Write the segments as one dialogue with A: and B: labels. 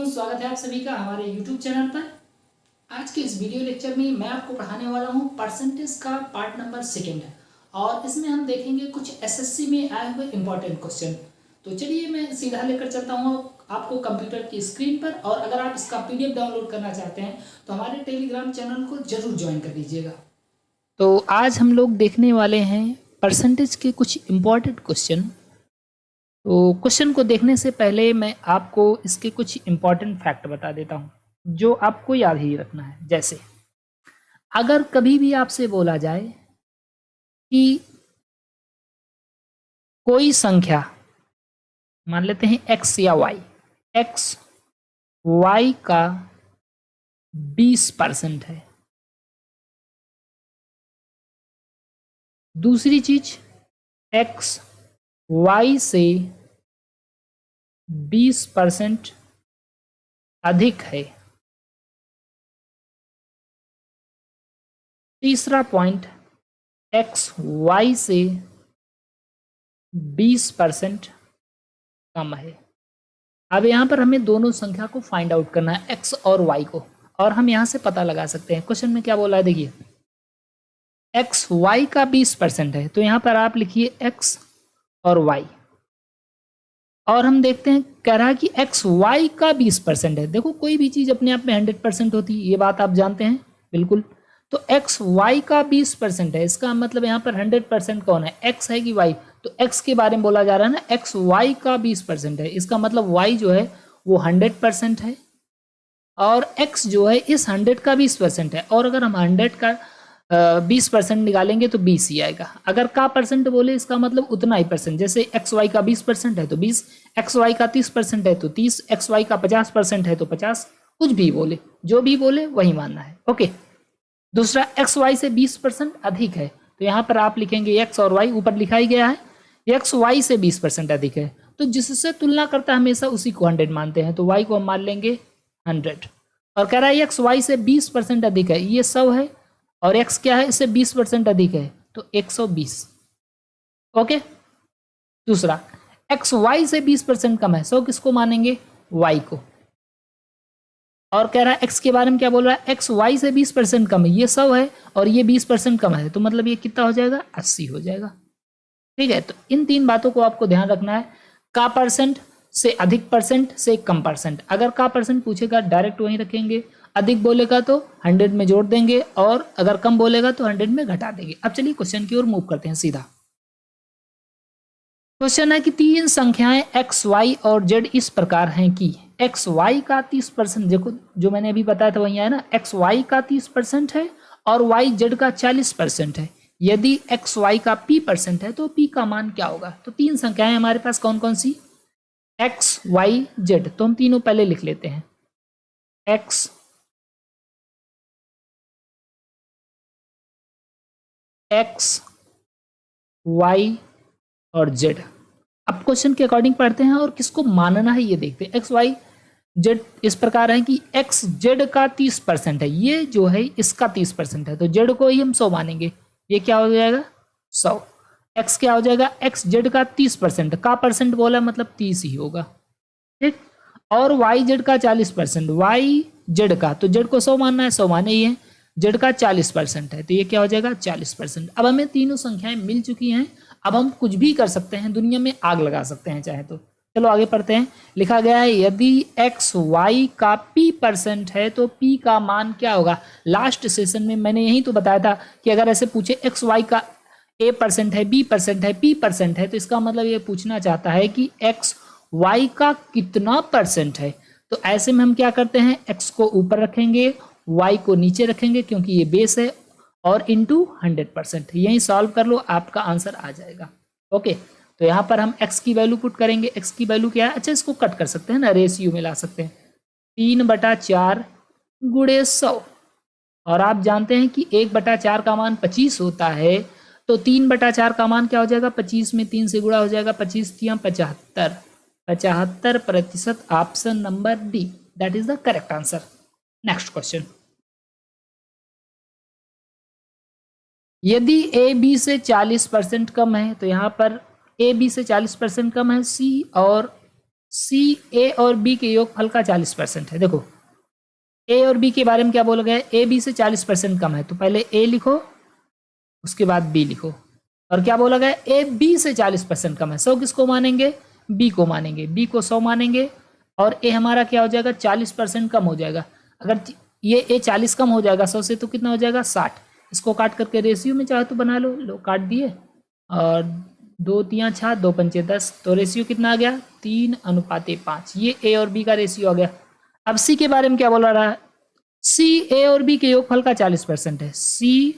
A: दोस्तों, स्वागत है आप सभी का हमारे YouTube चैनल पर। आज के इस वीडियो लेक्चर में मैं आपको पढ़ाने वाला हूं परसेंटेज का पार्ट नंबर 2 और इसमें हम देखेंगे कुछ एसएससी में आए हुए इम्पोर्टेंट क्वेश्चन। तो चलिए मैं सीधा लेकर चलता हूं आपको कंप्यूटर की स्क्रीन पर, और अगर आप इसका PDF डाउनलोड करना चाहते हैं तो हमारे टेलीग्राम चैनल को जरूर ज्वाइन कर लीजिएगा। तो आज हम लोग देखने वाले हैं परसेंटेज के कुछ इम्पोर्टेंट क्वेश्चन। तो क्वेश्चन को देखने से पहले मैं आपको इसके कुछ इम्पॉर्टेंट फैक्ट बता देता हूं जो आपको याद ही रखना है। जैसे अगर कभी भी आपसे बोला जाए कि कोई संख्या, मान लेते हैं x या y, x y का 20% है। दूसरी चीज, x y से 20% अधिक है। तीसरा पॉइंट, x y से 20% कम है। अब यहाँ पर हमें दोनों संख्या को फाइंड आउट करना है, x और y को, और हम यहाँ से पता लगा सकते हैं। क्वेश्चन में क्या बोला है, देखिए x y का 20% है, तो यहाँ पर आप लिखिए x और y, और हम देखते हैं कह रहा है कि x y का 20% है। देखो कोई भी चीज़ अपने आप में 100% होती है, ये बात आप जानते हैं बिल्कुल। तो x y का 20% है, इसका मतलब यहाँ पर 100% कौन है, x है कि y? तो x के बारे में बोला जा रहा है ना, x y का 20% है, इसका मतलब y जो है वो 100% है, और x जो है इस 100 का 20% है। और अगर हम 100 का 20% निकालेंगे तो 20 ही आएगा। अगर का परसेंट बोले, इसका मतलब उतना ही परसेंट। जैसे एक्स वाई का 20% है तो 20, एक्स वाई का 30% है तो 30, एक्स वाई का 50% है तो 50। कुछ भी बोले, जो भी बोले वही मानना है। ओके। दूसरा, एक्स वाई से 20% अधिक है, तो यहाँ पर आप लिखेंगे एक्स और वाई, ऊपर लिखा ही गया है एक्स वाई से 20% अधिक है, तो जिससे तुलना करता है हमेशा उसी को 100 मानते हैं, तो वाई को हम मान लेंगे 100। और कह रहा है एक्स वाई से 20% अधिक है, ये 100 है, और x क्या है, इससे 20% अधिक है तो 120। ओके। दूसरा, x y से 20% कम है, 100 किसको मानेंगे, y को। और कह रहा है x के बारे में क्या बोल रहा है, x y से 20% कम है, ये 100 है और ये 20% कम है, तो मतलब ये कितना हो जाएगा, 80 हो जाएगा। ठीक है, तो इन तीन बातों को आपको ध्यान रखना है। का परसेंट से अधिक परसेंट से कम परसेंट, अगर का परसेंट पूछेगा डायरेक्ट वहीं रखेंगे, अधिक बोलेगा तो 100 में जोड़ देंगे, और अगर कम बोलेगा तो 100 में घटा देंगे। अब चलिए क्वेश्चन की ओर मूव करते हैं सीधा। क्वेश्चन है कि तीन संख्याएं x, y और z इस प्रकार हैं कि x, y का 30%, देखो जो मैंने अभी बताया था वही है ना, x, y का 30% है और y, z का 40% है। यदि x, y का p% है तो p का मान क्या होगा? तो तीन संख्याएं हमारे पास कौन कौन सी, x, y, z, तो हम तीनों पहले लिख लेते हैं। x, y और z। अब क्वेश्चन के अकॉर्डिंग पढ़ते हैं और किसको मानना है ये देखते हैं। एक्स वाई जेड इस प्रकार है कि एक्स जेड का 30% है, ये जो है इसका 30% है, तो जेड को ही हम 100 मानेंगे। ये क्या हो जाएगा, 100। एक्स क्या हो जाएगा, एक्स जेड का 30%, का परसेंट बोला मतलब 30 ही होगा। ठीक। और वाई जेड का 40%, वाई जेड का, तो जेड को 100 मानना है, 100 माने ही है। जेड का 40% है, तो ये क्या हो जाएगा, 40%। अब हमें तीनों संख्याएं मिल चुकी हैं, अब हम कुछ भी कर सकते हैं, दुनिया में आग लगा सकते हैं चाहे तो। चलो आगे पढ़ते हैं। लिखा गया है यदि एक्स वाई का p% है तो p का मान क्या होगा। लास्ट सेशन में मैंने यही तो बताया था कि अगर ऐसे पूछे एक्स वाई का a% है, b% है, p% है, तो इसका मतलब ये पूछना चाहता है कि एक्स वाई का कितना परसेंट है। तो ऐसे में हम क्या करते हैं, x को ऊपर रखेंगे, y को नीचे रखेंगे क्योंकि ये बेस है, और इंटू 100%, यही सॉल्व कर लो, आपका आंसर आ जाएगा। ओके। तो यहाँ पर हम x की वैल्यू पुट करेंगे। x की वैल्यू क्या है, अच्छा इसको कट कर सकते हैं ना, रेशियो में ला सकते हैं, 3/4 गुणे 100। और आप जानते हैं कि 1/4 का मान 25 होता है, तो 3/4 का मान क्या हो जाएगा, 25 में 3 से गुणा हो जाएगा, 25 3 75, 75%। Option number D, that is the correct answer. Next question, यदि ए बी से 40% कम है, तो यहाँ पर ए बी से 40% कम है, सी और सी ए और बी के योगफल का 40% है। देखो ए और बी के बारे में क्या बोला गया है, ए बी से 40% कम है, तो पहले ए लिखो उसके बाद बी लिखो। और क्या बोला गया, ए बी से 40% कम है। 100 किसको मानेंगे, बी को मानेंगे, बी को 100 मानेंगे, और ए हमारा क्या हो जाएगा 40% कम हो जाएगा। अगर ये ए 40 कम हो जाएगा 100 से तो कितना हो जाएगा 60। इसको काट करके रेशियो में चाहे तो बना लो काट दिए, और 2 3 6 2 5 10, तो रेशियो कितना आ गया 3:5। ये ए और बी का रेशियो आ गया। अब सी के बारे में क्या बोला रहा है, सी ए और बी के योगफल का 40% है। सी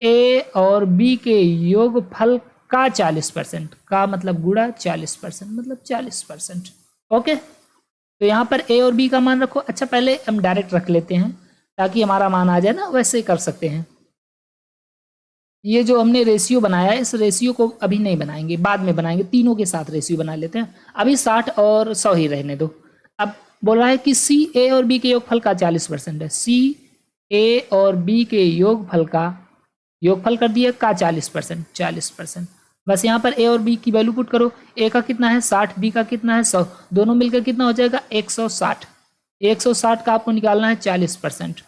A: ए और बी के योगफल का 40% का मतलब गुणा 40% मतलब 40%। ओके, तो यहाँ पर ए और बी का मान रखो। अच्छा पहले हम डायरेक्ट रख लेते हैं ताकि हमारा मान आ जाए ना, वैसे कर सकते हैं। ये जो हमने रेशियो बनाया है इस रेशियो को अभी नहीं बनाएंगे, बाद में बनाएंगे, तीनों के साथ रेशियो बना लेते हैं। अभी 60 और 100 ही रहने दो। अब बोल रहा है कि सी ए और बी के योगफल का 40% है। सी ए और बी के योगफल कर दिया का 40%, 40%। बस यहाँ पर ए और बी की वैल्यू पुट करो। ए का कितना है 60, बी का कितना है 100, दोनों मिलकर कितना हो जाएगा 160। 160 का आपको निकालना है 40%।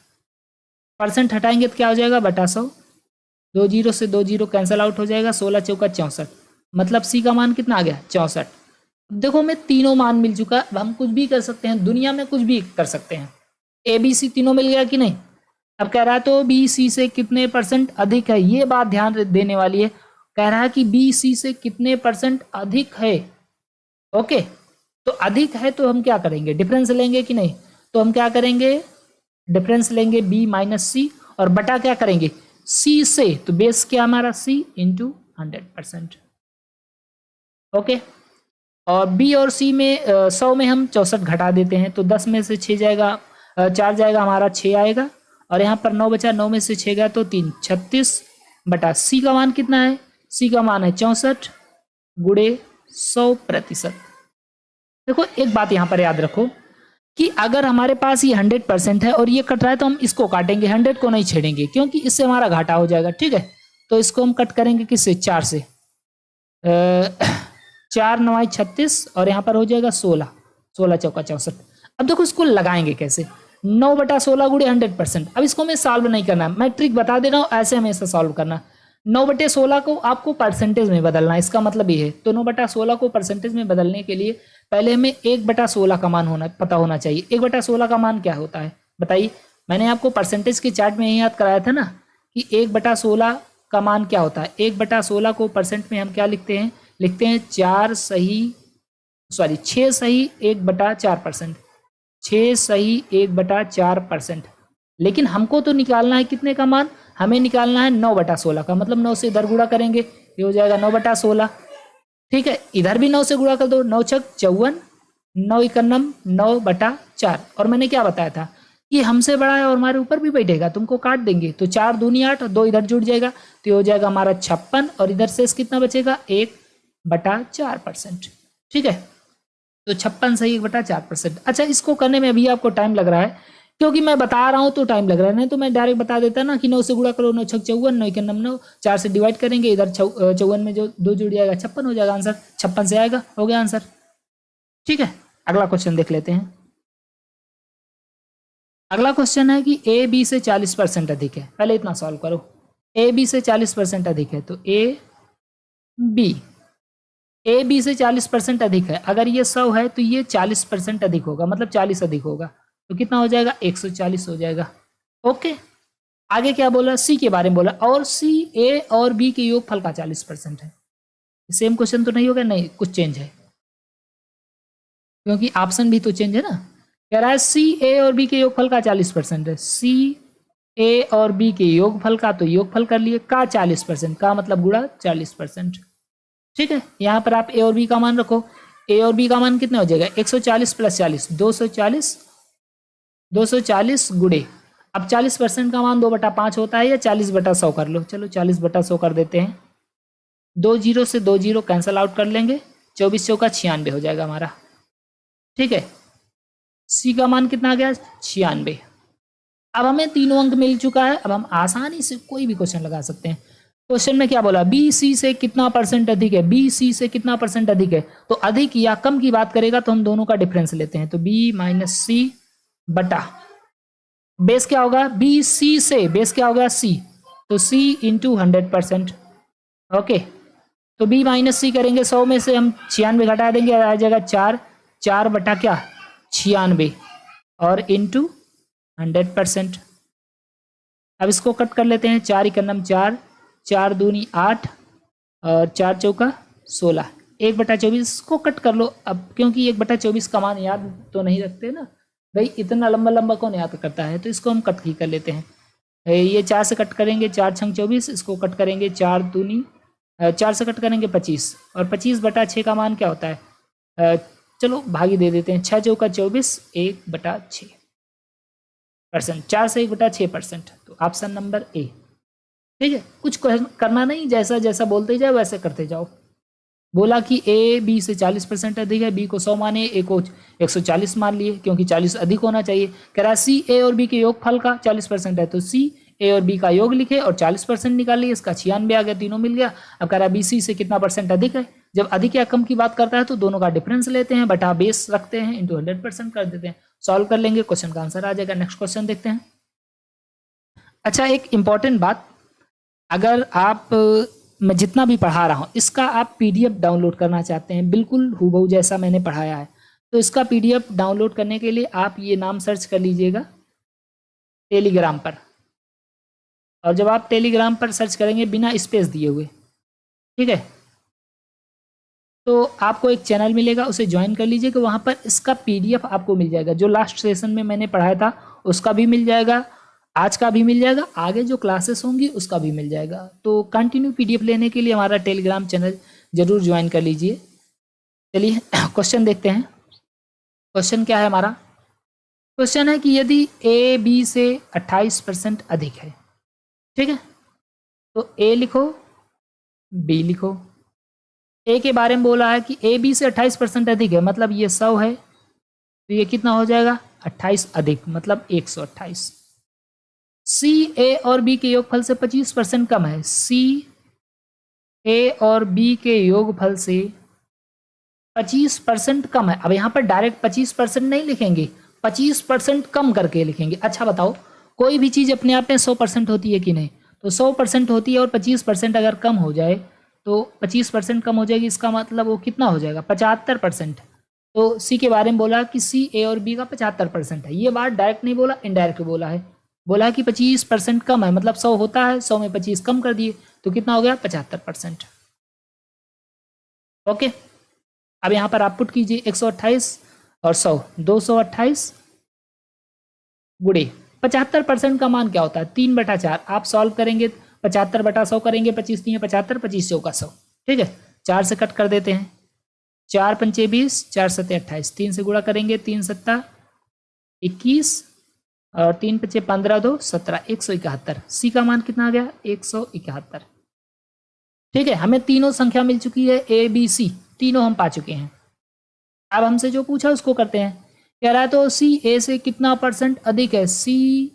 A: परसेंट हटाएंगे तो क्या हो जाएगा बटा 100। 2 जीरो से 2 जीरो कैंसिल आउट हो जाएगा, 16 चौका 64, मतलब सी का मान कितना आ गया 64। देखो हमें तीनों मान मिल चुका। अब हम कुछ भी कर सकते हैं, दुनिया में कुछ भी कर सकते हैं। ए बी सी तीनों मिल गया कि नहीं। अब कह रहा है तो बी सी से कितने परसेंट अधिक है, ये बात ध्यान देने वाली है। कह रहा है कि बी सी से कितने परसेंट अधिक है। ओके, तो अधिक है तो हम क्या करेंगे, डिफरेंस लेंगे कि नहीं। तो हम क्या करेंगे, डिफरेंस लेंगे बी माइनस सी, और बटा क्या करेंगे सी से, तो बेस क्या हमारा सी इंटू 100%। ओके, और बी और सी में 100 में हम 64 घटा देते हैं, तो 10 में से 6 जाएगा 4 जाएगा हमारा 6 आएगा, और यहाँ पर 9 बचा, 9 में से 6 गया तो 3, 36 बटा सी का मान कितना है, सी का मान है 64 गुणे 100%। देखो एक बात यहाँ पर याद रखो कि अगर हमारे पास ये 100% है और ये कट रहा है तो हम इसको काटेंगे, 100 को नहीं छेड़ेंगे, क्योंकि इससे हमारा घाटा हो जाएगा। ठीक है, तो इसको हम कट करेंगे किससे, 4 से। 4 9 36, और यहाँ पर हो जाएगा 16, 16 चौका 64। अब देखो इसको लगाएंगे कैसे, 9 बटा 16 गुणे 100%। अब इसको हमें सॉल्व नहीं करना, मैं ट्रिक बता दे रहा हूँ, ऐसे हमेशा सॉल्व करना। 9 बटे 16 को आपको परसेंटेज में बदलना है, इसका मतलब ये है। तो 9 बटा 16 को परसेंटेज में बदलने के लिए पहले हमें 1 बटा 16 का मान पता होना चाहिए। 1 बटा 16 का मान क्या होता है बताइए। मैंने आपको परसेंटेज के चार्ट में याद कराया था ना कि 1 बटा 16 का मान क्या होता है। 1 बटा 16 को परसेंट में हम क्या लिखते हैं, 6 सही 1/4%, 6 सही 1/4%। लेकिन हमको तो निकालना है कितने का मान, हमें निकालना है 9 बटा 16 का, मतलब 9 से इधर गुणा करेंगे, ये हो जाएगा 9 बटा 16। ठीक है, इधर भी 9 से गुणा कर दो, 9 छक 54, 9 इकन्नम 9 बटा 4। और मैंने क्या बताया था, ये हमसे बड़ा है और हमारे ऊपर भी बैठेगा, तुमको काट देंगे, तो 4 दूनी 8 और 2 इधर जुड़ जाएगा, तो ये हो जाएगा हमारा 56, और इधर से कितना बचेगा 1/4%। ठीक है, तो 56 सही 1/4%। अच्छा, इसको करने में अभी आपको टाइम लग रहा है क्योंकि मैं बता रहा हूं तो टाइम लग रहा है, नहीं तो मैं डायरेक्ट बता देता ना कि 9 से गुणा करो, 9 छक 54, 9 इकन्नम 9, 4 से डिवाइड करेंगे, इधर 54 में जो 2 जुड़ जाएगा 56 हो जाएगा, आंसर 56 से आएगा, हो गया आंसर। ठीक है, अगला क्वेश्चन देख लेते हैं। अगला क्वेश्चन है कि ए बी से 40% अधिक है। पहले इतना सॉल्व करो, ए बी से 40% अधिक है, तो ए बी से 40% अधिक है। अगर ये 100 है तो ये 40% अधिक होगा, मतलब 40 अधिक होगा, तो कितना हो जाएगा 140 हो जाएगा। ओके, आगे क्या बोला, सी के बारे में बोला, और सी ए और बी के योगफल का 40% है। सेम क्वेश्चन तो नहीं होगा, नहीं कुछ चेंज है क्योंकि ऑप्शन भी तो चेंज है ना। कह रहा है सी ए और बी के योगफल का 40% है। सी ए और बी के योगफल का, तो योगफल कर लिए, का 40% का मतलब गुणा 40%। ठीक है, यहाँ पर आप ए और बी का मान रखो। ए और बी का मान कितना हो जाएगा 140 प्लस 40 240 गुणे, अब 40% का मान 2/5 होता है या 40/100 कर लो, चलो 40/100 कर देते हैं। 2 जीरो से 2 जीरो कैंसिल आउट कर लेंगे, 24 चौका 96 हो जाएगा हमारा। ठीक है, सी का मान कितना आ गया 96। अब हमें तीनों अंक मिल चुका है, अब हम आसानी से कोई भी क्वेश्चन लगा सकते हैं। क्वेश्चन में क्या बोला, बी सी से कितना परसेंट अधिक है, बी सी से कितना परसेंट अधिक है, तो अधिक या कम की बात करेगा तो हम दोनों का डिफरेंस लेते हैं, तो बी माइनस सी बटा बेस क्या होगा, बी सी से बेस क्या होगा सी, तो सी इंटू 100%। ओके, तो बी माइनस सी करेंगे, 100 में से हम 96 घटा देंगे, आ जाएगा 4, 4 बटा क्या 96 और इंटू 100%। अब इसको कट कर लेते हैं, 4 इकन्नम 4, 4 दूनी 8 और 4 चौका 16, 1/24 को कट कर लो अब, क्योंकि 1/24 का मान याद तो नहीं रखते ना भाई, इतना लंबा लंबा कौन याद करता है, तो इसको हम कट ही कर लेते हैं। ये 4 से कट करेंगे, 4 छंग 24, इसको कट करेंगे 4 दूनी 4 से कट करेंगे 25 और 25/6 का मान क्या होता है, चलो भागी दे देते हैं, 6 चौका 24, 1/6%, 4 से 1/6%, तो ऑप्शन नंबर ए। ठीक है, कुछ करना नहीं, जैसा जैसा बोलते जाओ वैसे करते जाओ। बोला कि ए बी से 40% अधिक है, बी को 100 माने, ए को 140 मान लिए, क्योंकि 40 अधिक होना चाहिए। कह रहा है सी ए और बी के योगफल का 40% है, तो सी ए और बी का योग लिखे और 40% निकालिए, इसका 96 आ गया, तीनों मिल गया। अब कह रहा है बी सी से कितना परसेंट अधिक है, जब अधिक या कम की बात करता है तो दोनों का डिफरेंस लेते हैं, बटा बेस रखते हैं, इंटू 100% कर देते हैं, सॉल्व कर लेंगे, क्वेश्चन का आंसर आ जाएगा। नेक्स्ट क्वेश्चन देखते हैं। अच्छा, एक इंपॉर्टेंट बात, अगर आप मैं जितना भी पढ़ा रहा हूँ इसका आप पीडीएफ डाउनलोड करना चाहते हैं, बिल्कुल हूबहू जैसा मैंने पढ़ाया है, तो इसका पीडीएफ डाउनलोड करने के लिए आप ये नाम सर्च कर लीजिएगा टेलीग्राम पर, और जब आप टेलीग्राम पर सर्च करेंगे बिना स्पेस दिए हुए, ठीक है, तो आपको एक चैनल मिलेगा, उसे ज्वाइन कर लीजिएगा, वहाँ पर इसका पीडीएफ आपको मिल जाएगा, जो लास्ट सेशन में मैंने पढ़ाया था उसका भी मिल जाएगा, आज का भी मिल जाएगा, आगे जो क्लासेस होंगी उसका भी मिल जाएगा। तो कंटिन्यू पीडीएफ लेने के लिए हमारा टेलीग्राम चैनल जरूर ज्वाइन कर लीजिए। चलिए क्वेश्चन देखते हैं। क्वेश्चन क्या है हमारा, क्वेश्चन है कि यदि ए बी से 28% अधिक है, ठीक है, तो ए लिखो बी लिखो। ए के बारे में बोला है कि ए बी से 28% अधिक है, मतलब ये 100 है, तो ये कितना हो जाएगा 28 अधिक, मतलब 128। सी ए और बी के योगफल से 25% कम है, सी ए और बी के योगफल से 25% कम है। अब यहाँ पर डायरेक्ट 25% नहीं लिखेंगे, 25% कम करके लिखेंगे। अच्छा बताओ, कोई भी चीज़ अपने आप में 100% होती है कि नहीं, तो 100% होती है और 25% अगर कम हो जाए तो 25% कम हो जाएगी, इसका मतलब वो कितना हो जाएगा 75%। तो सी के बारे में बोला कि सी ए और बी का 75% है, ये बात डायरेक्ट नहीं बोला, इनडायरेक्ट बोला है, बोला कि 25% कम है, मतलब 100 होता है, 100 में 25 कम कर दिए, तो कितना हो गया 75%। ओके, अब यहाँ पर आप पुट कीजिए 128 और 100, 228 गुड़े 75% का मान क्या होता है 3/4, आप सॉल्व करेंगे 75/100 करेंगे, 25 3 75, 25 चौका 100, ठीक है, 4 से कट कर देते हैं, 4 पंचे 20, 4 सत्ते 28, 3 से गुणा करेंगे, 3 सत्ता 21 और 3 पचे 15, 2 17, 171। सी का मान कितना आ गया 171। ठीक है, हमें तीनों संख्या मिल चुकी है, ए बी सी तीनों हम पा चुके हैं। अब हमसे जो पूछा उसको करते हैं। कह रहा है तो सी ए से कितना परसेंट अधिक है, सी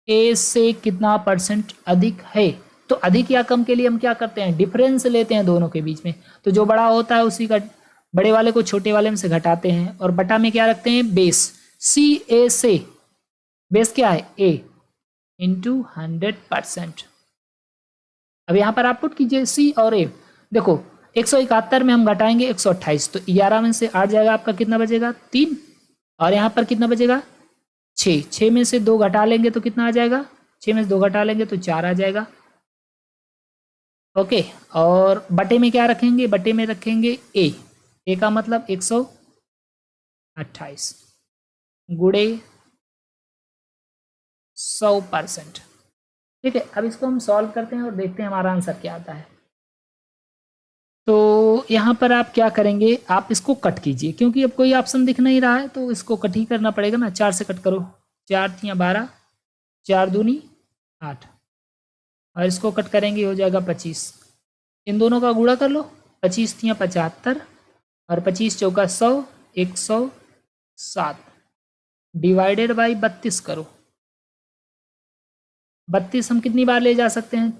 A: ए से कितना परसेंट अधिक है, तो अधिक या कम के लिए हम क्या करते हैं डिफरेंस लेते हैं दोनों के बीच में, तो जो बड़ा होता है उसी का बड़े वाले को छोटे वाले में से घटाते हैं, और बटा में क्या रखते हैं बेस, सी ए से बेस क्या है ए इंटू 100%। अब यहाँ पर आप पुट कीजिए सी और ए, देखो 171 में हम घटाएंगे 128, तो 11 में से 8 जाएगा, आपका कितना बचेगा 3, और यहाँ पर कितना बचेगा 6, 6 में से 2 घटा लेंगे तो कितना आ जाएगा, 6 में से 2 घटा लेंगे तो 4 आ जाएगा। ओके, और बटे में क्या रखेंगे, बटे में रखेंगे ए का मतलब 128 गुड़े 100%। ठीक है, अब इसको हम सॉल्व करते हैं और देखते हैं हमारा आंसर क्या आता है। तो यहाँ पर आप क्या करेंगे, आप इसको कट कीजिए, क्योंकि अब कोई ऑप्शन दिख नहीं रहा है तो इसको कट ही करना पड़ेगा ना, 4 से कट करो, 4 तियाँ 12, 4 दूनी 8, और इसको कट करेंगे हो जाएगा 25, इन दोनों का गुणा कर लो, 25 तियाँ 75 और 25 चौका 100, 107 डिवाइडेड बाई 32 करो, 32 हम कितनी बार ले जा सकते हैं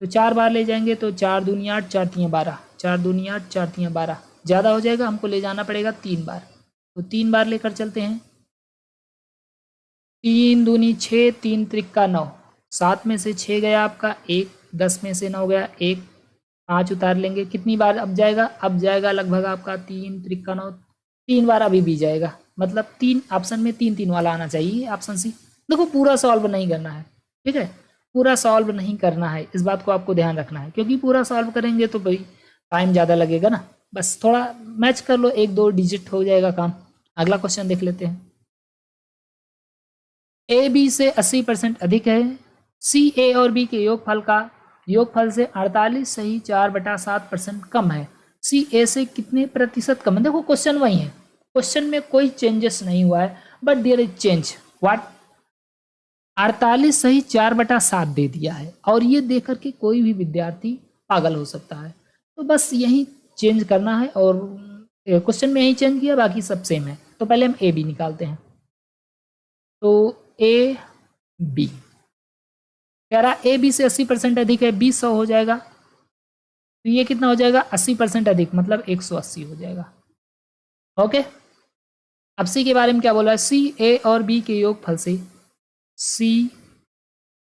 A: तो 4 बार ले जाएंगे तो 4 दूनी 8, 4 तियाँ 12, 4 दूनी 8, 4 तियाँ 12, ज़्यादा हो जाएगा, हमको ले जाना पड़ेगा 3 बार, तो 3 बार लेकर चलते हैं। 3 दूनी 6, 3 त्रिक्का 9, 7 में से 6 गया आपका 1, 10 में से 9 गया 1, 5 उतार लेंगे, कितनी बार अब जाएगा, अब जाएगा लगभग आपका 3 त्रिक्का 9, 3 बार अभी भी जाएगा, मतलब 3 ऑप्शन में 3 3 वाला आना चाहिए, ऑप्शन सी। देखो पूरा सॉल्व नहीं करना है, ठीक है, पूरा सॉल्व नहीं करना है, इस बात को आपको ध्यान रखना है, क्योंकि पूरा सॉल्व करेंगे तो भाई टाइम ज़्यादा लगेगा ना, बस थोड़ा मैच कर लो, 1 2 डिजिट हो जाएगा काम। अगला क्वेश्चन देख लेते हैं। ए बी से 80% अधिक है, सी ए और बी के योगफल से 48 सही 4/7% कम है, सी ए से कितने प्रतिशत कम है। देखो क्वेश्चन वही है, क्वेश्चन में कोई चेंजेस नहीं हुआ है, but there is change what, 48 सही 4/7 दे दिया है, और ये देख करके कोई भी विद्यार्थी पागल हो सकता है, तो बस यही चेंज करना है, और क्वेश्चन में यही चेंज किया, बाकी सब सेम है। तो पहले हम ए बी निकालते हैं, तो ए बी कह रहा ए बी से 80% अधिक है, 20 हो जाएगा, तो ये कितना हो जाएगा 80% अधिक, मतलब 180 हो जाएगा। ओके, अब सी के बारे में क्या बोला है, सी ए और बी के योगफल से, सी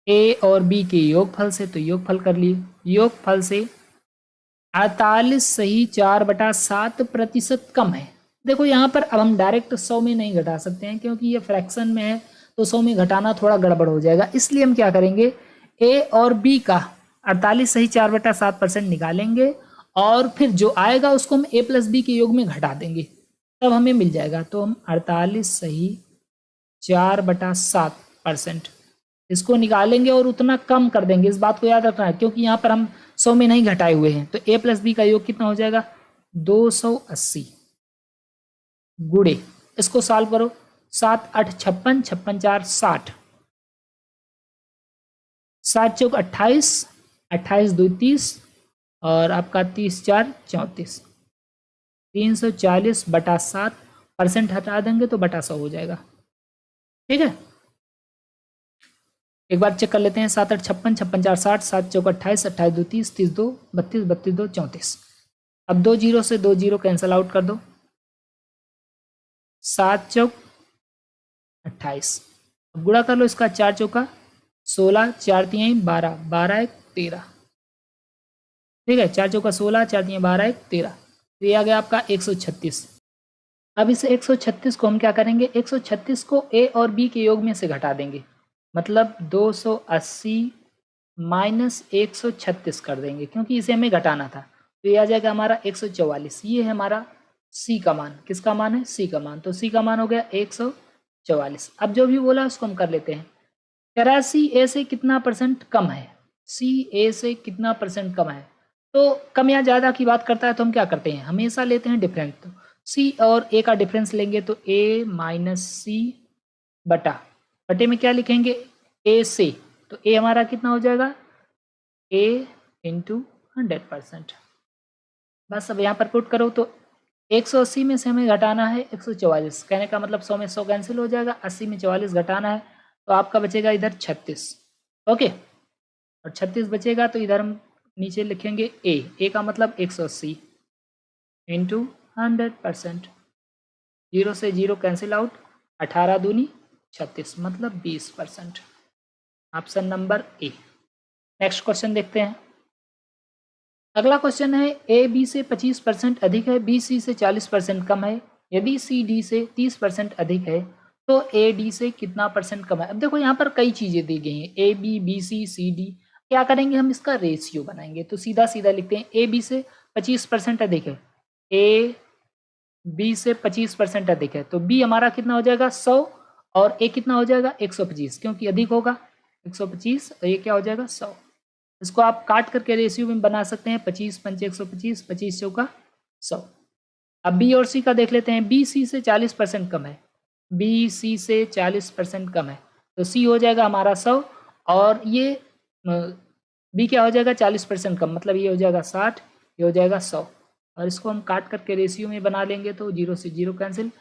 A: ए और बी के योगफल से, तो योगफल कर लिए, योगफल से 48 सही 4/7% कम है। देखो यहाँ पर अब हम डायरेक्ट 100 में नहीं घटा सकते हैं, क्योंकि ये फ्रैक्शन में है, तो 100 में घटाना थोड़ा गड़बड़ हो जाएगा, इसलिए हम क्या करेंगे, ए और बी का 48 सही 4/7% निकालेंगे, और फिर जो आएगा उसको हम ए प्लस बी के योग में घटा देंगे, तब हमें मिल जाएगा। तो हम 48 सही 4/7% इसको निकालेंगे और उतना कम कर देंगे, इस बात को याद रखना है, क्योंकि यहाँ पर हम 100 में नहीं घटाए हुए हैं। तो ए प्लस बी का योग कितना हो जाएगा 280 गुड़े, इसको सॉल्व करो, 7 8 56, 56 4 60, 7 चौक 28, 28 2 30, और आपका 30 4 34, 340/7% हटा देंगे तो बटा 100 हो जाएगा, ठीक है। एक बार चेक कर लेते हैं, 7 8 56, 56 4 60, 7 चौक 28, 28 2 30, 30 2 32, 32 2 34। अब 2 जीरो से 2 जीरो कैंसिल आउट कर दो, 7 चौक 28, अब गुणा कर लो इसका, 4 चौका 16, 4 तिहाई 12, 12 1 13, ठीक है, 4 चौका 16, 4 तिहाई 12 1 13, तो ये आ गया आपका 136। अब इस 136 को हम क्या करेंगे, 136 को ए और बी के योग में से घटा देंगे, मतलब 280 माइनस 136 कर देंगे, क्योंकि इसे हमें घटाना था, तो ये आ जाएगा हमारा 144। ये है हमारा सी का मान, किसका मान है, सी का मान, तो सी का मान हो गया 144। अब जो भी बोला उसको हम कर लेते हैं, कह रहा है सी ए से कितना परसेंट कम है, सी ए से कितना परसेंट कम है, तो कम या ज़्यादा की बात करता है तो हम क्या करते हैं, हमेशा लेते हैं डिफरेंस, तो सी और ए का डिफरेंस लेंगे, तो ए माइनस सी बटे में क्या लिखेंगे, ए से, तो ए हमारा कितना हो जाएगा, ए इंटू 100%। बस अब यहाँ पर पुट करो, तो 180 में से हमें घटाना है 144, कहने का मतलब 100 में 100 कैंसिल हो जाएगा, 80 में 44 घटाना है, तो आपका बचेगा इधर 36, ओके, और 36 बचेगा, तो इधर हम नीचे लिखेंगे ए का मतलब 180 इंटू 100%, 0 से 0 कैंसिल आउट, 18 दूनी 36, मतलब 20%, option number A. Next question देखते हैं। अगला क्वेश्चन है, ए बी से 25% अधिक है, बी सी से 40% कम है, यदि सी डी से 30% अधिक है तो ए डी से कितना परसेंट कम है। अब देखो यहाँ पर कई चीज़ें दी गई हैं, A B B C C D, क्या करेंगे हम इसका रेशियो बनाएंगे, तो सीधा सीधा लिखते हैं, ए बी से 25% अधिक है, ए बी से 25% अधिक है, तो बी हमारा कितना हो जाएगा 100, और ए कितना हो जाएगा 125, क्योंकि अधिक होगा 125, और ये क्या हो जाएगा 100। इसको आप काट करके रेशियो में बना सकते हैं, 25 पंचे 125, 25 चौका 100। अब बी और सी का देख लेते हैं, बी सी से 40% कम है, बी सी से 40% कम है, तो सी हो जाएगा हमारा 100, और ये बी क्या हो जाएगा 40% कम, मतलब ये हो जाएगा 60, ये हो जाएगा 100, और इसको हम काट करके रेशियो में बना लेंगे, तो 0 से 0 कैंसिल,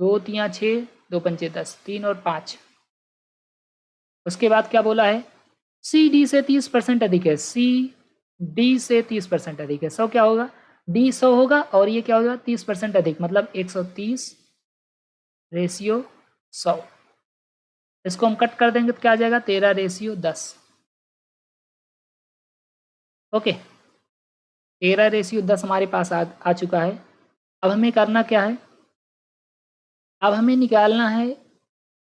A: 2 तियाँ 6, 2 पंचे 10, 3 और 5। उसके बाद क्या बोला है, सी डी से 30% अधिक है, सी डी से 30% अधिक है। 100 क्या होगा, डी 100 होगा और ये क्या होगा 30% अधिक, मतलब 130 रेशियो 100। इसको हम कट कर देंगे तो क्या आ जाएगा 13 रेशियो 10। ओके, 13 रेशियो 10 हमारे पास आ चुका है। अब हमें करना क्या है, अब हमें निकालना है,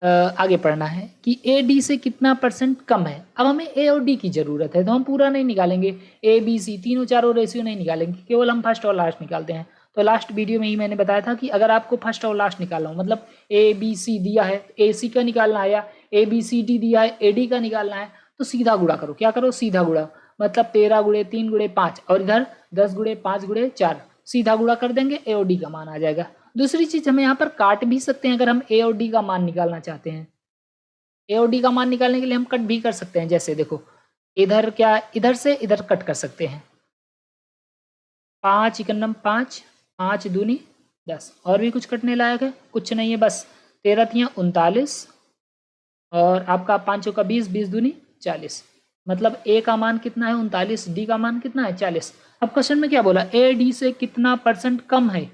A: आगे पढ़ना है कि ए डी से कितना परसेंट कम है। अब हमें ए और डी की ज़रूरत है, तो हम पूरा नहीं निकालेंगे, ए बी सी तीनों चारों रेशियो नहीं निकालेंगे, केवल हम फर्स्ट और लास्ट निकालते हैं। तो लास्ट वीडियो में ही मैंने बताया था कि अगर आपको फर्स्ट और लास्ट निकालना हो, मतलब ए बी सी दिया है, ए सी का निकालना है, या ए बी सी डी दिया है, ए डी का निकालना है, तो सीधा गुणा करो। क्या करो, सीधा गुणा, मतलब 13 गुणे 3 गुणे 5 और इधर 10 गुणे 5 गुणे 4, सीधा गुणा कर देंगे, ए और डी का मान आ जाएगा। दूसरी चीज हम यहाँ पर काट भी सकते हैं, अगर हम ए और डी का मान निकालना चाहते हैं। ए और डी का मान निकालने के लिए हम कट भी कर सकते हैं, जैसे देखो इधर क्या, इधर से इधर कट कर सकते हैं, 5 एकन्नम 5, 5 दूनी 10। और भी कुछ कटने लायक है, कुछ नहीं है, बस 13 तियाँ 39 और आपका 5 का 20, 20 दूनी 40, मतलब ए का मान कितना है 39, डी का मान कितना है 40। अब क्वेश्चन में क्या बोला, ए डी से कितना परसेंट कम है,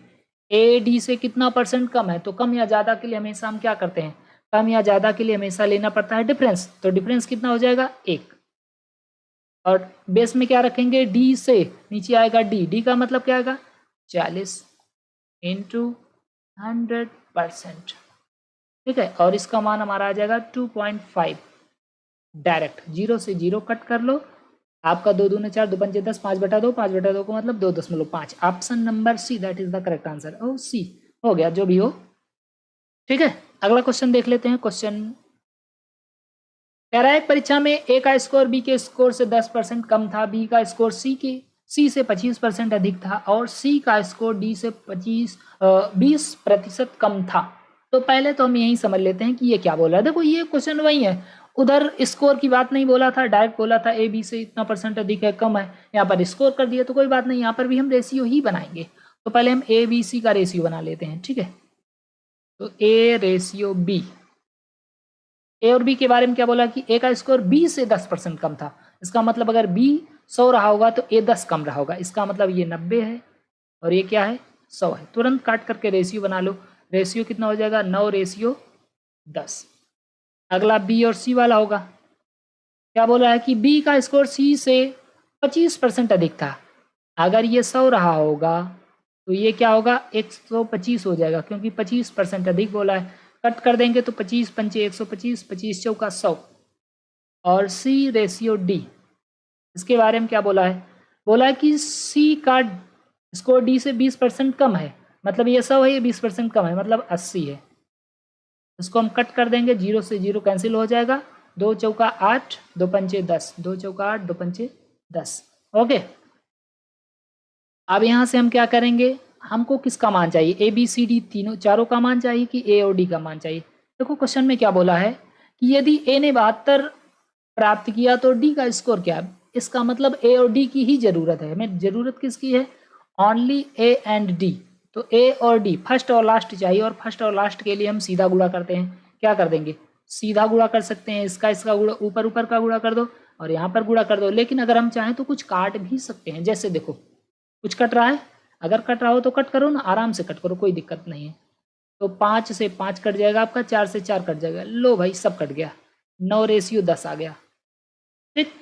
A: ए डी से कितना परसेंट कम है। तो कम या ज़्यादा के लिए हमेशा हम क्या करते हैं, कम या ज़्यादा के लिए हमेशा लेना पड़ता है डिफरेंस। तो डिफरेंस कितना हो जाएगा 1, और बेस में क्या रखेंगे, डी से नीचे आएगा डी, डी का मतलब क्या आएगा 40 इंटू 100%, ठीक है। और इसका मान हमारा आ जाएगा 2.5, डायरेक्ट 0 से 0 कट कर लो, आपका 2 दूने 4, 2 पंचे 10, 5/2, 5/2 को मतलब 2.5। Option number C, that is the correct answer. Oh C हो गया, जो भी हो, ठीक है। अगला क्वेश्चन देख लेते हैं। क्वेश्चन कह रहा है परीक्षा में ए का स्कोर बी के स्कोर से 10% कम था, बी का स्कोर सी से 25% अधिक था और सी का स्कोर डी से 20% कम था। तो पहले तो हम यही समझ लेते हैं कि ये क्या बोल रहा है। देखो ये क्वेश्चन वही है, उधर स्कोर की बात नहीं बोला था, डायरेक्ट बोला था ए बी से इतना परसेंट अधिक है कम है, यहाँ पर स्कोर कर दिया तो कोई बात नहीं, यहाँ पर भी हम रेशियो ही बनाएंगे। तो पहले हम ए बी सी का रेशियो बना लेते हैं, ठीक है। तो ए रेशियो बी, ए और बी के बारे में क्या बोला कि ए का स्कोर बी से 10% कम था, इसका मतलब अगर बी 100 रहा होगा तो ए 10 कम रहा होगा, इसका मतलब ये 90 है और ये क्या है 100 है। तुरंत काट करके रेशियो बना लो, रेशियो कितना हो जाएगा 9 रेशियो 10। अगला बी और सी वाला होगा, क्या बोल रहा है कि बी का स्कोर सी से 25% अधिक था, अगर ये 100 रहा होगा तो ये क्या होगा 125 हो जाएगा, क्योंकि 25% अधिक बोला है। कट कर देंगे तो 25 पंचे 125, 25 चौका 100। और सी रेशियो डी, इसके बारे में क्या बोला है, बोला है कि सी का स्कोर डी से 20% कम है, मतलब ये 100 है, ये 20% कम है, मतलब 80 है। इसको हम कट कर देंगे, 0 से 0 कैंसिल हो जाएगा, 2 चौका 8, 2 पंचे 10, 2 चौका 8, 2 पंचे 10। ओके, अब यहाँ से हम क्या करेंगे, हमको किसका मान चाहिए, ए बी सी डी तीनों चारों का मान चाहिए कि ए और डी का मान चाहिए। देखो क्वेश्चन में क्या बोला है कि यदि ए ने 72 प्राप्त किया तो डी का स्कोर क्या है, इसका मतलब ए और डी की ही जरूरत है, हमें जरूरत किसकी है, ओनली ए एंड डी। तो ए और डी फर्स्ट और लास्ट चाहिए, और फर्स्ट और लास्ट के लिए हम सीधा गुणा करते हैं, क्या कर देंगे सीधा गुणा कर सकते हैं, इसका गुणा ऊपर ऊपर का गुणा कर दो और यहाँ पर गुणा कर दो। लेकिन अगर हम चाहें तो कुछ काट भी सकते हैं, जैसे देखो कुछ कट रहा है, अगर कट रहा हो तो कट करो ना, आराम से कट करो, कोई दिक्कत नहीं है। तो 5 से 5 कट जाएगा आपका, 4 से 4 कट जाएगा, लो भाई सब कट गया, 9 रेशियो 10 आ गया, ठीक।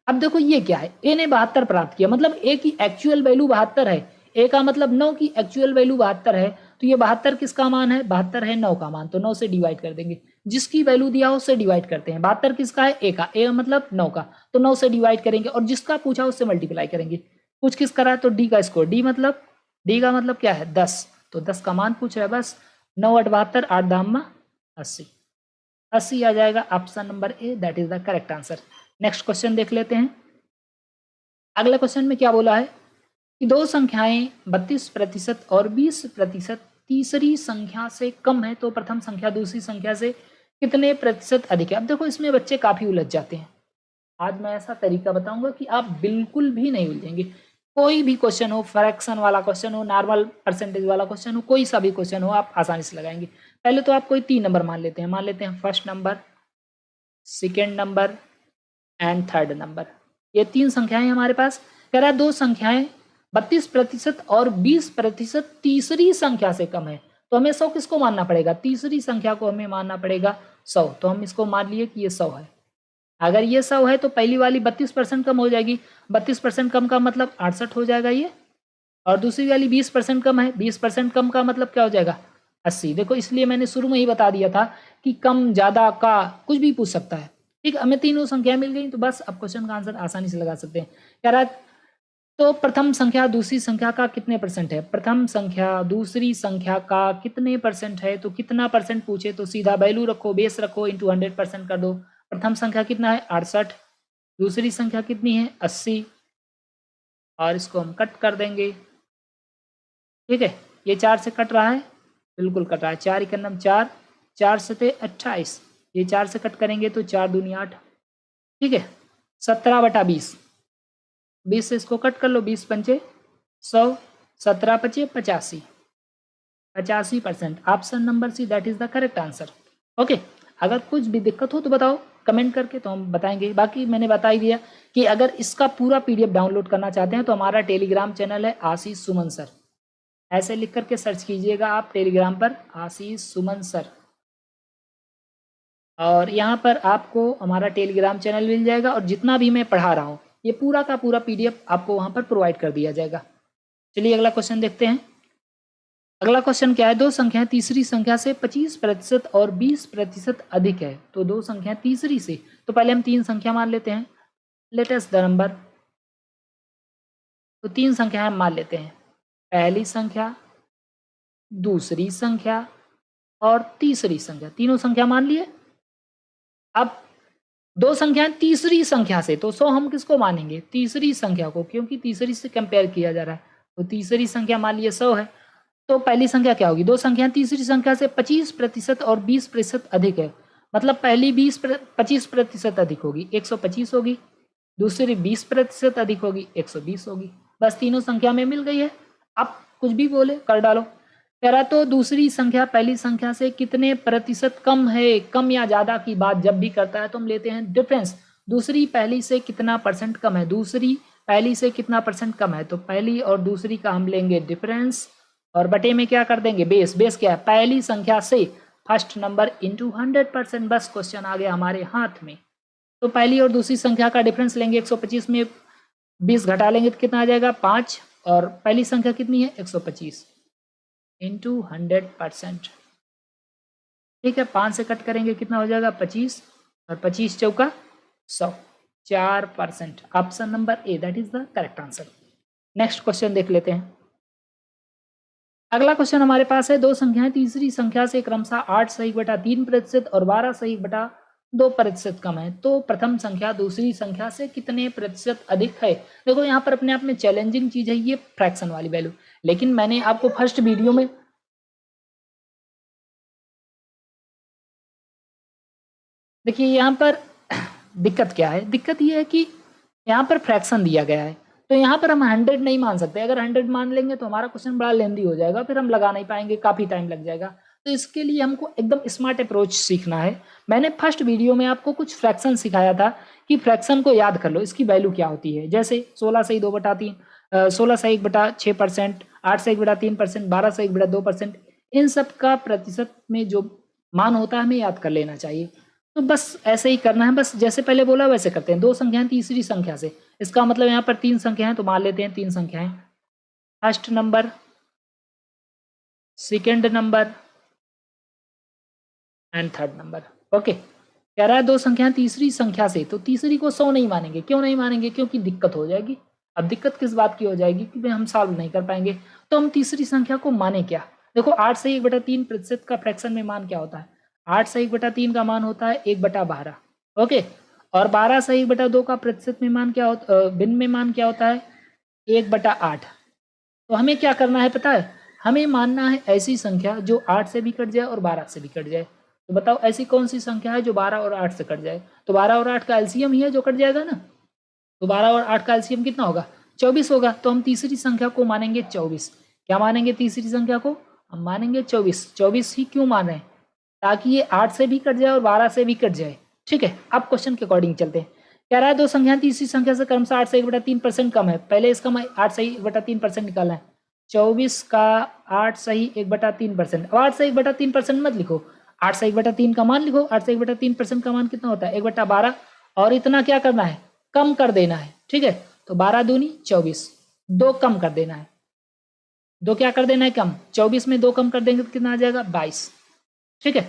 A: अब देखो ये क्या है, ए ने 72 प्राप्त किया, मतलब ए की एक्चुअल वैल्यू 72 है, ए का मतलब 9 की एक्चुअल वैल्यू 72 है, तो ये 72 किसका मान है, 72 है 9 का मान, तो 9 से डिवाइड कर देंगे, जिसकी वैल्यू दिया हो उससे डिवाइड करते हैं। 72 किसका है, ए का, ए मतलब 9 का, तो 9 से डिवाइड करेंगे और जिसका पूछा उससे मल्टीप्लाई करेंगे। कुछ किस करा है तो डी का स्कोर, डी का मतलब क्या है 10, तो 10 का मान पूछ रहा है, बस 9 8 72, 8 दाम 80, 80 आ जाएगा, option number A, that is the correct answer. Next question देख लेते हैं। अगला क्वेश्चन में क्या बोला है कि दो संख्याएं 32% और 20% तीसरी संख्या से कम है, तो प्रथम संख्या दूसरी संख्या से कितने प्रतिशत अधिक है। अब देखो इसमें बच्चे काफी उलझ जाते हैं, आज मैं ऐसा तरीका बताऊंगा कि आप बिल्कुल भी नहीं उलझेंगे। कोई भी क्वेश्चन हो, फ्रैक्शन वाला क्वेश्चन हो, नॉर्मल परसेंटेज वाला क्वेश्चन हो, कोई सा भी क्वेश्चन हो आप आसानी से लगाएंगे। पहले तो आप कोई 3 नंबर मान लेते हैं, मान लेते हैं first number, second number and third number. ये 3 संख्याएं हमारे पास। कह रहा है 2 संख्याएं 32% और 20% तीसरी संख्या से कम है, तो हमें 100 किसको मानना पड़ेगा? तीसरी संख्या को हमें मानना पड़ेगा 100। तो हम इसको मान लिए कि ये 100 है। अगर ये 100 है तो पहली वाली 32% कम हो जाएगी, 32% कम का मतलब 68 हो जाएगा ये, और दूसरी वाली 20% कम है, 20% कम का मतलब क्या हो जाएगा? 80। देखो इसलिए मैंने शुरू में ही बता दिया था कि कम ज़्यादा का कुछ भी पूछ सकता है। ठीक, हमें तीनों संख्या मिल गई, तो बस अब क्वेश्चन का आंसर आसानी से लगा सकते हैं। कह रहा है तो प्रथम संख्या दूसरी संख्या का कितने परसेंट है? प्रथम संख्या दूसरी संख्या का कितने परसेंट है? तो कितना परसेंट पूछे तो सीधा वैल्यू रखो, बेस रखो, इंटू 100% कर दो। प्रथम संख्या कितना है? 68। दूसरी संख्या कितनी है? 80। और इसको हम कट कर देंगे। ठीक है, ये 4 से कट रहा है, बिल्कुल कट रहा है। 4 × 4, 4 सते 28। ये 4 से कट करेंगे तो 4 दूनी 8। ठीक है, 17/20। 20 से इसको कट कर लो, 20 पंचे 100, 17 पचे 85। 85%। Option number C, that is the correct answer. Okay, अगर कुछ भी दिक्कत हो तो बताओ कमेंट करके, तो हम बताएंगे। बाकी मैंने बता ही दिया कि अगर इसका पूरा PDF डाउनलोड करना चाहते हैं तो हमारा टेलीग्राम चैनल है आशीष सुमन सर। ऐसे लिख करके सर्च कीजिएगा आप टेलीग्राम पर आशीष सुमन सर, और यहाँ पर आपको हमारा टेलीग्राम चैनल मिल जाएगा, और जितना भी मैं पढ़ा रहा हूँ ये पूरा का पूरा PDF आपको वहाँ पर प्रोवाइड कर दिया जाएगा। चलिए अगला क्वेश्चन देखते हैं। अगला क्वेश्चन क्या है? 2 संख्याएं तीसरी संख्या से 25% और 20% अधिक है, तो 2 संख्याएं तीसरी से, तो पहले हम 3 संख्या मान लेते हैं। Let us the number. तो 3 संख्याएं हम मान लेते हैं, पहली संख्या, दूसरी संख्या और तीसरी संख्या। तीनों संख्या मान लिए। अब 2 संख्याएं तीसरी संख्या से, तो 100 हम किसको मानेंगे? तीसरी संख्या को, क्योंकि तीसरी से कंपेयर किया जा रहा है। तो तीसरी संख्या मान लिए 100 है। तो पहली संख्या क्या होगी? 2 संख्याएं तीसरी संख्या से 25% और 20% अधिक है, मतलब पहली 25% अधिक होगी, 125 होगी। दूसरी 20% अधिक होगी, 120 होगी। बस तीनों संख्या में मिल गई है। अब कुछ भी बोले कर डालो। कह रहा तो दूसरी संख्या पहली संख्या से कितने प्रतिशत कम है? कम या ज्यादा की बात जब भी करता है तो हम लेते हैं डिफरेंस। दूसरी पहली से कितना परसेंट कम है? दूसरी पहली से कितना परसेंट कम है? तो पहली और दूसरी का हम लेंगे डिफरेंस, और बटे में क्या कर देंगे? बेस। बेस क्या है? पहली संख्या से फर्स्ट नंबर इंटू 100%। बस क्वेश्चन आ गया हमारे हाथ में। तो पहली और दूसरी संख्या का डिफरेंस लेंगे, 125 में 20 घटा लेंगे तो कितना आ जाएगा? 5। और पहली संख्या कितनी है? 125 इंटू 100%। ठीक है, 5 से कट करेंगे कितना हो जाएगा? 25, और 25 चौका 100, 4%। Option number A, that is the correct answer. Next question देख लेते हैं। अगला क्वेश्चन हमारे पास है, 2 संख्याएं तीसरी संख्या से क्रमशः 8 सही बटा 3% और 12 सही बटा 2% कम है, तो प्रथम संख्या दूसरी संख्या से कितने प्रतिशत अधिक है? देखो यहाँ पर अपने आप में चैलेंजिंग चीज है ये फ्रैक्शन वाली वैल्यू, लेकिन मैंने आपको फर्स्ट वीडियो में देखिए यहाँ पर दिक्कत क्या है? दिक्कत ये है कि यहाँ पर फ्रैक्शन दिया गया है, तो यहाँ पर हम 100 नहीं मान सकते। अगर 100 मान लेंगे तो हमारा क्वेश्चन बड़ा लेंदी हो जाएगा, फिर हम लगा नहीं पाएंगे, काफ़ी टाइम लग जाएगा। तो इसके लिए हमको एकदम स्मार्ट अप्रोच सीखना है। मैंने फर्स्ट वीडियो में आपको कुछ फ्रैक्शन सिखाया था कि फ्रैक्शन को याद कर लो, इसकी वैल्यू क्या होती है। जैसे 16 से 2/3, 16 से 1/6%, 8 से 1/3%, 12 से 1/2%, इन सब का प्रतिशत में जो मान होता है हमें याद कर लेना चाहिए। तो बस ऐसे ही करना है, बस जैसे पहले बोला वैसे करते हैं। 2 संख्याएं तीसरी संख्या से, इसका मतलब यहाँ पर 3 संख्याएं, तो मान लेते हैं 3 संख्याएं। First number, second number and third number. Okay, कह रहा है 2 संख्याएं तीसरी संख्या से, तो तीसरी को 100 नहीं मानेंगे। क्यों नहीं मानेंगे? क्योंकि दिक्कत हो जाएगी। अब दिक्कत किस बात की हो जाएगी कि भाई हम सॉल्व नहीं कर पाएंगे। तो हम तीसरी संख्या को माने क्या? देखो 8 से 1/3% का फ्रैक्शन में मान क्या होता है? 8 से 1/3 का मान होता है 1/12। ओके, और 12 से 1/2 का प्रतिशत में मान क्या होता, भिन्न में मान क्या होता है? 1/8। तो हमें क्या करना है पता है? हमें मानना है ऐसी संख्या जो 8 से भी कट जाए और 12 से भी कट जाए। तो बताओ ऐसी कौन सी संख्या है जो 12 और 8 से कट जाए? तो 12 और 8 का एलसीएम ही है जो कट जाएगा ना। तो 12 और 8 का एलसीएम कितना होगा? 24 होगा। तो हम तीसरी संख्या को मानेंगे 24। क्या मानेंगे तीसरी संख्या को? हम मानेंगे 24। 24 ही क्यों मान रहे हैं? ताकि ये 8 से भी कट जाए और 12 से भी कट जाए। ठीक है, अब क्वेश्चन के अकॉर्डिंग चलते हैं। कह रहा है दो संख्या तीसरी संख्या से क्रमशः 8 से 1/3% कम है। पहले इसका 8 सही 1/3% निकालना है। 24 का 8 सही 1/3%। अब 8 से 1/3% मत लिखो, 8 से 1/3 का मान लिखो। 8 से 1/3% का मान कितना होता है 1/12, और इतना क्या करना है कम कर देना है। ठीक है, तो 12 दूनी 24, 2 कम कर देना है। 2 क्या कर देना है कम, 24 में 2 कम कर देंगे तो कितना आ जाएगा 22। ठीक है,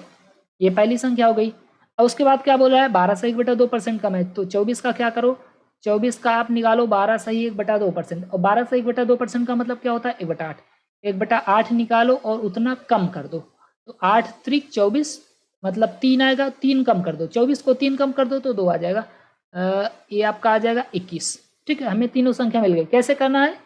A: ये पहली संख्या हो गई। और उसके बाद क्या बोला है 12 से 1/2% कम है, तो 24 का क्या करो, 24 का आप निकालो 12 सही 1/2%, और 12 से 1/2% का मतलब क्या होता है 1/8। 1/8 निकालो और उतना कम कर दो, तो 8 त्रिक 24 मतलब 3 आएगा, 3 कम कर दो, 24 को 3 कम कर दो तो 2 आ जाएगा। ये आपका आ जाएगा 21। ठीक है, हमें तीनों संख्या मिल गई। कैसे करना है,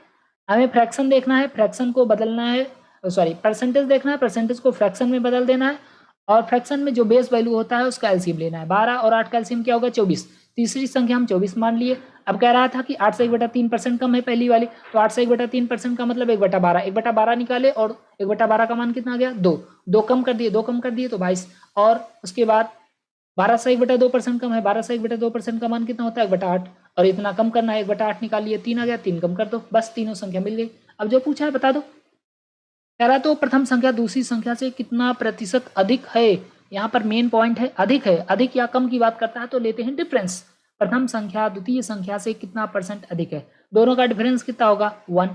A: हमें फ्रैक्शन देखना है, फ्रैक्शन को बदलना है, सॉरी परसेंटेज देखना है, परसेंटेज को फ्रैक्शन में बदल देना है, और फ्रैक्शन में जो बेस वैल्यू होता है उसका एलसीएम लेना है। 12 और 8 का एलसीएम क्या होगा 24। तीसरी संख्या हम 24 मान लिए। अब कह रहा था कि 8 से 1/3% कम है पहली वाली, तो 8 से 1/3% का मतलब 1/12। 1/12 निकाले और 1/12 का मान कितना आ गया 2। 2 कम कर दिए, 2 कम कर दिए तो 22। और उसके बाद 12 से 1/2% कम है, 12 से 1/2% का मान कितना होता है 1/8, और इतना कम करना है 1/8 निकाल लिए 3 आ गया, 3 कम कर दो, बस तीनों संख्या मिल गई। अब जो पूछा है बता दो। कह रहा तो प्रथम संख्या दूसरी संख्या से कितना प्रतिशत अधिक है। यहाँ पर मेन पॉइंट है अधिक है, अधिक या कम की बात करता है तो लेते हैं डिफरेंस। प्रथम संख्या द्वितीय संख्या से कितना % अधिक है, दोनों का डिफरेंस कितना होगा 1,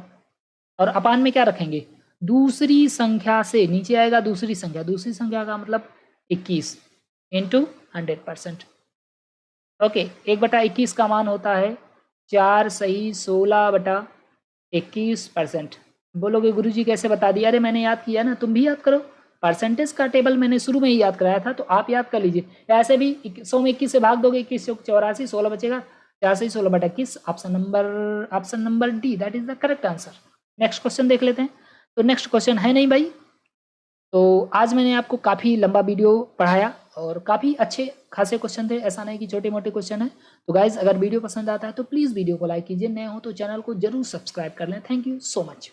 A: और अपान में क्या रखेंगे दूसरी संख्या से, नीचे आएगा दूसरी संख्या का मतलब 21 इंटू 100%। ओके, 1/21 का मान होता है 4 सही 16/21%। बोलोगे गुरुजी कैसे बता दिया, अरे मैंने याद किया ना, तुम भी याद करो। परसेंटेज का टेबल मैंने शुरू में ही याद कराया था, तो आप याद कर लीजिए। ऐसे भी 100 में 21 से भाग दोगे, 21 से 84, 16 बचेगा, 4 सही 16/21। Option number D that is the correct answer. Next question देख लेते हैं। तो नेक्स्ट क्वेश्चन है नहीं भाई, तो आज मैंने आपको काफ़ी लंबा वीडियो पढ़ाया और काफ़ी अच्छे खासे क्वेश्चन थे, ऐसा नहीं कि छोटे मोटे क्वेश्चन हैं। तो गाइज अगर वीडियो पसंद आता है तो प्लीज़ वीडियो को लाइक कीजिए, नए हो तो चैनल को जरूर सब्सक्राइब कर लें। Thank you so much.